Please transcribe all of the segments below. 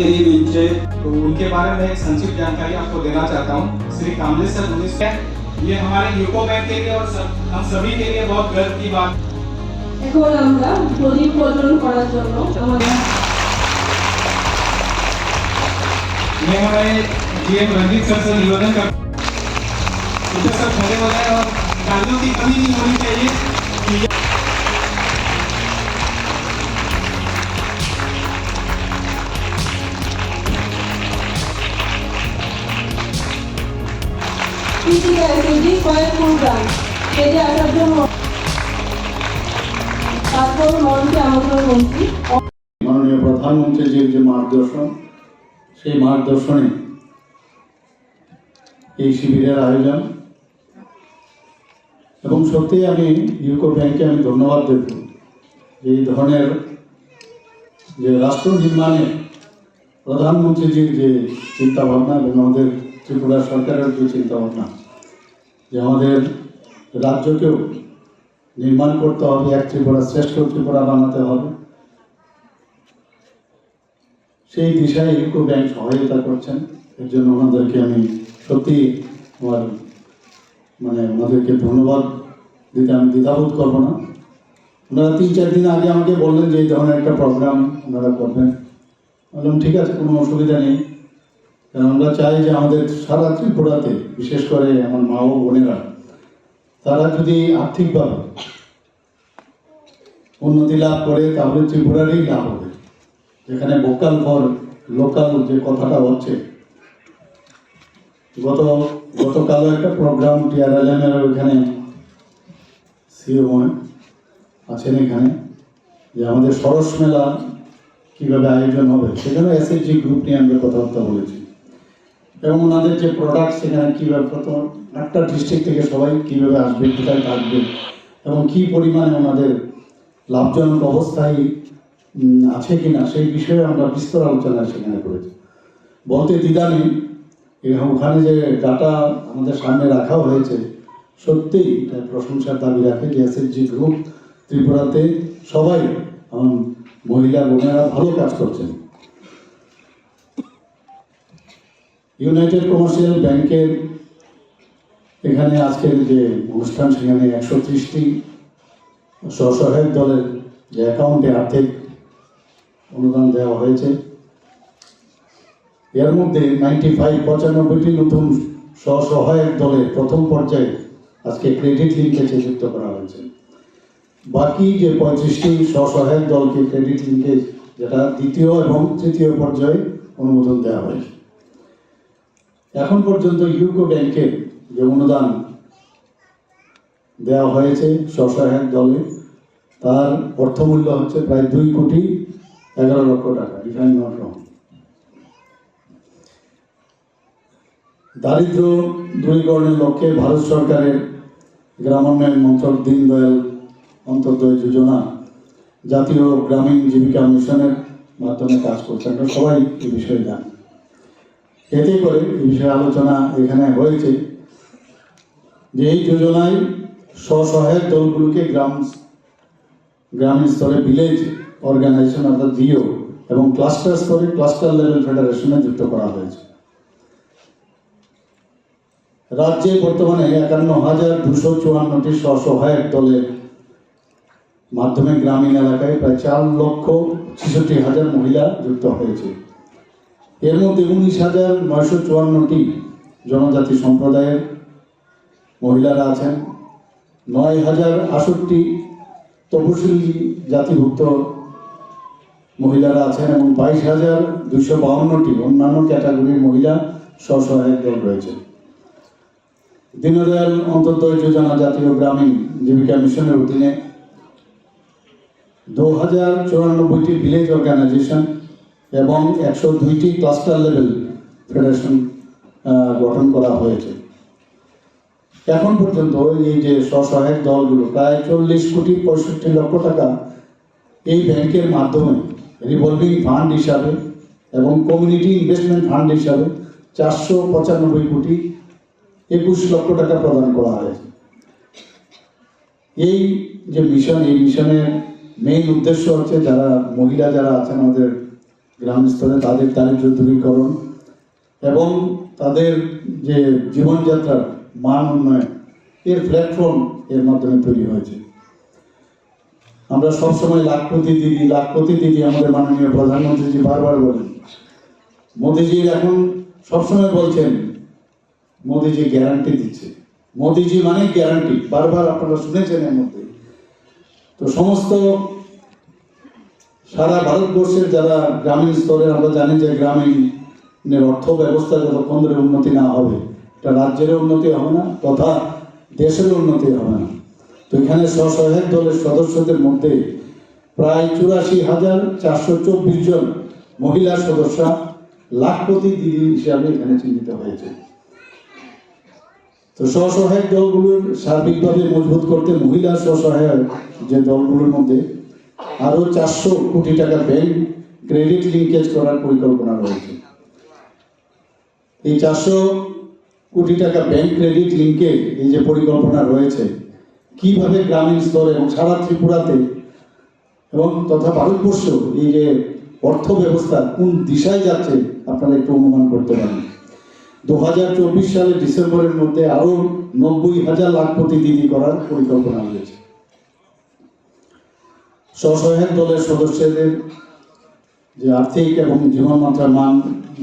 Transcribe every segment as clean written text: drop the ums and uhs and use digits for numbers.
के लिए बेंचे, तो उनके बारे में एक संक्षिप्त जानकारी आपको देना चाहता हूँ। श्री कामलेश्वर मुनीश है, ये हमारे यूको बैंक के लिए और हम सभी के लिए बहुत गर्व की बात। এখন আমরা প্রদীপ প্রজ্বলন করার জন্য আমাদের मैं हमारे जीएम रणजीत सर से निवेदन कर सब खड़े हो जाए और गालियों की कमी नहीं होनी चाहिए। কয়েক প্রোগ্রাম পেজে আসার জন্য তারপর মঞ্চে আমন্ত্রণ করছি মাননীয় প্রধানমন্ত্রীজির যে মার্গদর্শন, সেই মার্গদর্শনে এই শিবিরের আয়োজন, এবং সত্যি আমি ইউকো ব্যাংকে আমি ধন্যবাদ দেব এই ধরনের যে রাষ্ট্র নির্মাণে প্রধানমন্ত্রীজির যে চিন্তাভাবনা এবং আমাদের ত্রিপুরা সরকারের যে চিন্তাভাবনা যে আমাদের রাজ্যকেও নির্মাণ করতে হবে, এক ত্রিপুরা শ্রেষ্ঠ ত্রিপুরা বানাতে হবে, সেই দিশায় ইউকো ব্যাংক সহায়তা করছেন। এর জন্য ওনাদেরকে আমি সত্যি আমার ওনাদেরকে ধন্যবাদ দিতে আমি দ্বিধাবোধ করবো না। ওনারা 3-4 দিন আগে আমাকে বললেন যে এই ধরনের একটা প্রোগ্রাম ওনারা করবেন। বললাম ঠিক আছে, কোনো অসুবিধা নেই, কারণ আমরা চাই যে আমাদের সারা ত্রিপুরাতে, বিশেষ করে আমার মা ও বোনেরা, তারা যদি আর্থিকভাবে উন্নতি লাভ করে তাহলে ত্রিপুরারই লাভ হবে। যেখানে ভোকাল ফর লোকাল যে কথাটা হচ্ছে, গতকালও একটা প্রোগ্রাম টিআরএলএম-এর ওইখানে সিও আছেন এখানে, যে আমাদের সরস মেলা কীভাবে আয়োজন হবে, সেখানে এসএইচজি গ্রুপ নিয়ে আমরা কথাবার্তা বলেছি, এবং ওনাদের যে প্রোডাক্ট সেখানে কীভাবে প্রথম একটা ডিস্ট্রিক্ট থেকে সবাই কীভাবে আসবে, কোথায় থাকবে, এবং কী পরিমাণে ওনাদের লাভজনক অবস্থায় আছে কিনা সেই বিষয়ে আমরা বিস্তর আলোচনা সেখানে করেছি। বলতে দ্বিধা নেই, ওখানে যে ডাটা আমাদের সামনে রাখা হয়েছে সত্যিই এটা প্রশংসার দাবি রাখে যে এসএইচজি গ্রুপ ত্রিপুরাতে সবাই মহিলা বোনেরা ভালো কাজ করছেন। ইউনাইটেড কমার্শিয়াল ব্যাংকের এখানে আজকের যে অনুষ্ঠান, সেখানে 130টি স্বসহায়ক দলের যে অ্যাকাউন্টে আর্থিক অনুদান দেওয়া হয়েছে, এর মধ্যে 95-95টি নতুন স্বসহায়ক দলের প্রথম পর্যায়ে আজকে ক্রেডিট লিঙ্কেজে যুক্ত করা হয়েছে। বাকি যে 35টি স্বসহায়ক দলকে ক্রেডিট লিঙ্কেজ, যেটা দ্বিতীয় এবং তৃতীয় পর্যায়ে অনুমোদন দেওয়া হয়েছে। এখন পর্যন্ত ইউকো ব্যাংকের যে অনুদান দেওয়া হয়েছে স্বসহায়ক দলে, তার অর্থমূল্য হচ্ছে প্রায় 2,11,00,000 টাকা, if I am not wrong. দারিদ্র দূরীকরণের লক্ষ্যে ভারত সরকারের গ্রামোন্নয়ন মন্ত্রক দীনদয়াল অন্তর্দয় যোজনা জাতীয় গ্রামীণ জীবিকা মিশনের মাধ্যমে কাজ করছে, আমরা সবাই এই বিষয়ে জানি। এতে করে এই বিষয়ে আলোচনা এখানে হয়েছে যে এই যোজনায় স্বসহায়ক দলগুলোকে গ্রামীণ স্তরে ভিলেজ অর্গানাইজেশন অর্থাৎ ভিও এবং ক্লাস্টার স্তরে ক্লাস্টার লেভেল ফেডারেশনে যুক্ত করা হয়েছে। রাজ্যে বর্তমানে 51,254টি স্বসহায়ক দলের মাধ্যমে গ্রামীণ এলাকায় প্রায় 4,66,000 মহিলা যুক্ত হয়েছে। এর মধ্যে 19,954টি জনজাতি সম্প্রদায়ের মহিলারা আছেন, 9,068টি তপশিলি জাতিভুক্ত মহিলারা আছেন, এবং 22,252টি অন্যান্য ক্যাটাগরির মহিলা স্বসহায়ক দল রয়েছে। দীনদয়াল অন্তর্দয় যোজনা জাতীয় গ্রামীণ জীবিকা মিশনের অধীনে 2,094টি ভিলেজ অর্গানাইজেশন এবং 102টি ক্লাস্টার লেভেল ফেডারেশন গঠন করা হয়েছে। এখন পর্যন্ত এই যে স্বসহায়ক দলগুলো প্রায় 40,65,00,000 টাকা এই ব্যাংকের মাধ্যমে রিভলভিং ফান্ড হিসাবে এবং কমিউনিটি ইনভেস্টমেন্ট ফান্ড হিসাবে 495,21,00,000 টাকা প্রদান করা হয়েছে। এই যে মিশন, এই মিশনের মেইন উদ্দেশ্য হচ্ছে যারা মহিলা যারা আছেন আমাদের গ্রাম স্তরে তাদের দারিদ্র্য দূরীকরণ এবং তাদের যে জীবনযাত্রার মান উন্নয়ন এর প্ল্যাটফর্ম এর মাধ্যমে তৈরি হয়েছে। আমরা সবসময় লাখপতি দিদি আমাদের মাননীয় প্রধানমন্ত্রীজি বারবার বলেন, মোদিজির এখন সবসময় বলছেন মোদিজি গ্যারান্টি দিচ্ছে, মোদিজি মানে গ্যারান্টি, বারবার আপনারা শুনেছেন এর মধ্যে। তো সমস্ত সারা ভারতবর্ষের যারা গ্রামীণ স্তরে, আমরা জানি যে গ্রামীণের অর্থ ব্যবস্থা যতক্ষণ ধরে উন্নতি না হবে এটা রাজ্যের উন্নতি হবে না তথা দেশের উন্নতি হবে না। তো এখানে স্বসহায়ক দলের সদস্যদের মধ্যে প্রায় 84,424 জন মহিলা সদস্যা লাখপতি দিদি হিসাবে এখানে চিহ্নিত হয়েছে। তো স্বসহায়ক দলগুলোর সার্বিকভাবে মজবুত করতে মহিলা স্বসহায়ক যে দলগুলোর মধ্যে আরো 400 কোটি টাকা ব্যাংক ক্রেডিট লিঙ্কেজ করার পরিকল্পনা রয়েছে। এই 400 কোটি টাকা ব্যাংক ক্রেডিট লিঙ্কেজ এই যে পরিকল্পনা রয়েছে, কিভাবে গ্রামীণ স্তরে এবং সারা ত্রিপুরাতে এবং তথা ভারতবর্ষ এই যে অর্থ ব্যবস্থা কোন দিশায় যাচ্ছে আপনারা একটু অনুমান করতে পারেন। 2024 সালের ডিসেম্বরের মধ্যে আরো 90,000 লাখপতি দিদি করার পরিকল্পনা রয়েছে। স্বসহায়ক দলের সদস্যদের যে আর্থিক এবং জীবনমাত্রার মান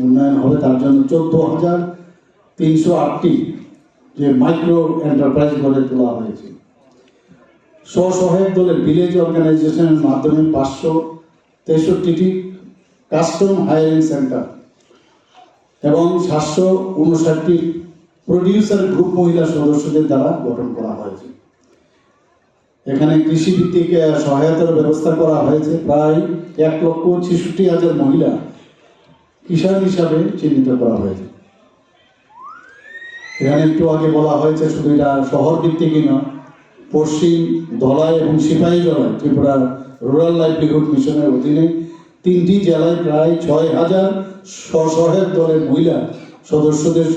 উন্নয়ন হবে তার জন্য 14,308টি যে মাইক্রো এন্টারপ্রাইজ গড়ে তোলা হয়েছে। স্বসহায়ক দলের ভিলেজ অর্গানাইজেশনের মাধ্যমে 563টি কাস্টম হায়ারিং সেন্টার এবং 759টি প্রডিউসার গ্রুপ মহিলা সদস্যদের দ্বারা গঠন করা হয়েছে। এখানে কৃষিভিত্তিক সহায়তার ব্যবস্থা করা হয়েছে। প্রায় 1,66,000 মহিলা কিষাণ হিসাবে চিহ্নিত করা হয়েছে। এখানে একটু আগে বলা হয়েছে শুধু এটা শহর ভিত্তিকই নয়, পশ্চিম ধলাই এবং সিপাহীজলায় ত্রিপুরা রুরাল লাইভলিহুড মিশনের অধীনে 3টি জেলায় প্রায় 6,000 স্বসহায়ক দলের মহিলা সদস্যদের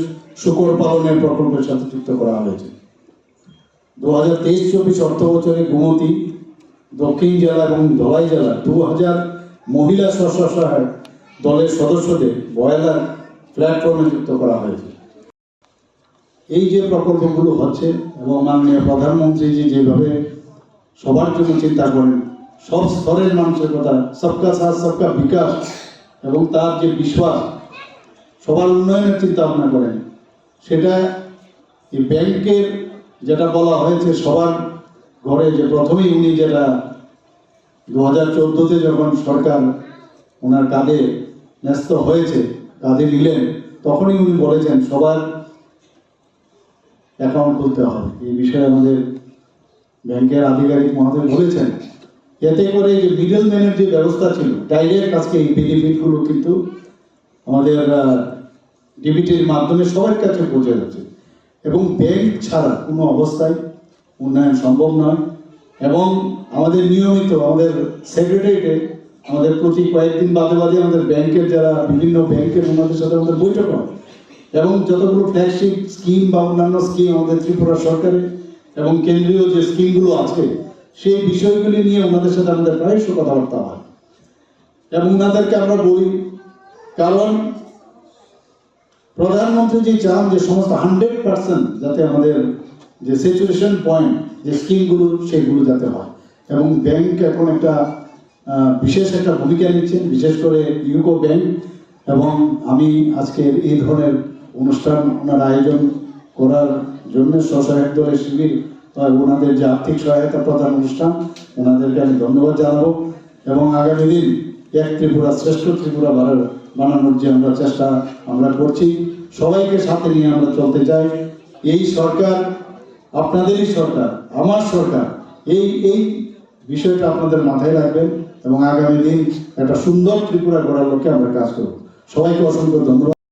শূকর পালনের প্রকল্পের সাথে যুক্ত করা হয়েছে। 2023-24 অর্থ বছরে গোমতী, দক্ষিণ জেলা এবং ধলাই জেলা 2,000 মহিলা স্বসহায়ক দলের সদস্যদের বয়লার প্ল্যাটফর্মে যুক্ত করা হয়েছে। এই যে প্রকল্পগুলো হচ্ছে এবং মাননীয় প্রধানমন্ত্রীজি যেভাবে সবার জন্য চিন্তা করেন, সব স্তরের মানুষের কথা, সবকা সাথ সবকা বিকাশ এবং তার যে বিশ্বাস, সবার উন্নয়নের চিন্তা ভাবনা করেন, সেটা এই ব্যাংকের যেটা বলা হয়েছে সবার ঘরে, যে প্রথমেই উনি যেটা 2014-তে যখন সরকার ওনার কাঁধে ন্যস্ত হয়েছে, কাঁধে নিলেন, তখনই উনি বলেছেন সবার অ্যাকাউন্ট খুলতে হবে। এই বিষয়ে আমাদের ব্যাংকের আধিকারিক মহোদয় বলেছেন, এতে করে যে মিডল ম্যানের যে ব্যবস্থা ছিল, ডাইরেক্ট আজকে এই বেনিফিটগুলো কিন্তু আমাদের ডিবিটির মাধ্যমে সবার কাছে পৌঁছে যাচ্ছে এবং ব্যাংক ছাড়া কোনো অবস্থায় উন্নয়ন সম্ভব নয়। এবং আমাদের নিয়মিত আমাদের সেক্রেটারিয়েটে আমাদের প্রতি কয়েকদিন বাদে বাদে আমাদের ব্যাংকের যারা বিভিন্ন ব্যাংকের ওনাদের সাথে আমাদের বৈঠক হয় এবং যতগুলো ফ্ল্যাগশিপ স্কিম বা অন্যান্য স্কিম আমাদের ত্রিপুরা সরকারের এবং কেন্দ্রীয় যে স্কিমগুলো আছে সেই বিষয়গুলি নিয়ে ওনাদের সাথে আমাদের প্রায়শই কথাবার্তা হয় এবং ওনাদেরকে আমরা বলি, কারণ প্রধানমন্ত্রী যে চান যে সমস্ত 100% যাতে আমাদের যে স্যাচুরেশন পয়েন্ট যে স্কিমগুলো সেগুলো যাতে হয় এবং ব্যাংক এখন একটা বিশেষ একটা ভূমিকা নিচ্ছেন, বিশেষ করে ইউকো ব্যাংক। এবং আমি আজকের এই ধরনের অনুষ্ঠান ওনার আয়োজন করার জন্য স্বসহায়ক দলের শিবির ওনাদের যে আর্থিক সহায়তা প্রদান অনুষ্ঠান, ওনাদেরকে আমি ধন্যবাদ জানাবো এবং আগামী দিন এক ত্রিপুরা শ্রেষ্ঠ ত্রিপুরা বানানোর যে আমরা চেষ্টা আমরা করছি, সবাইকে সাথে নিয়ে আমরা চলতে চাই। এই সরকার আপনাদেরই সরকার, আমার সরকার, এই বিষয়টা আপনাদের মাথায় রাখবেন এবং আগামী দিন একটা সুন্দর ত্রিপুরা গড়ার লক্ষ্যে আমরা কাজ করব। সবাইকে অসংখ্য ধন্যবাদ।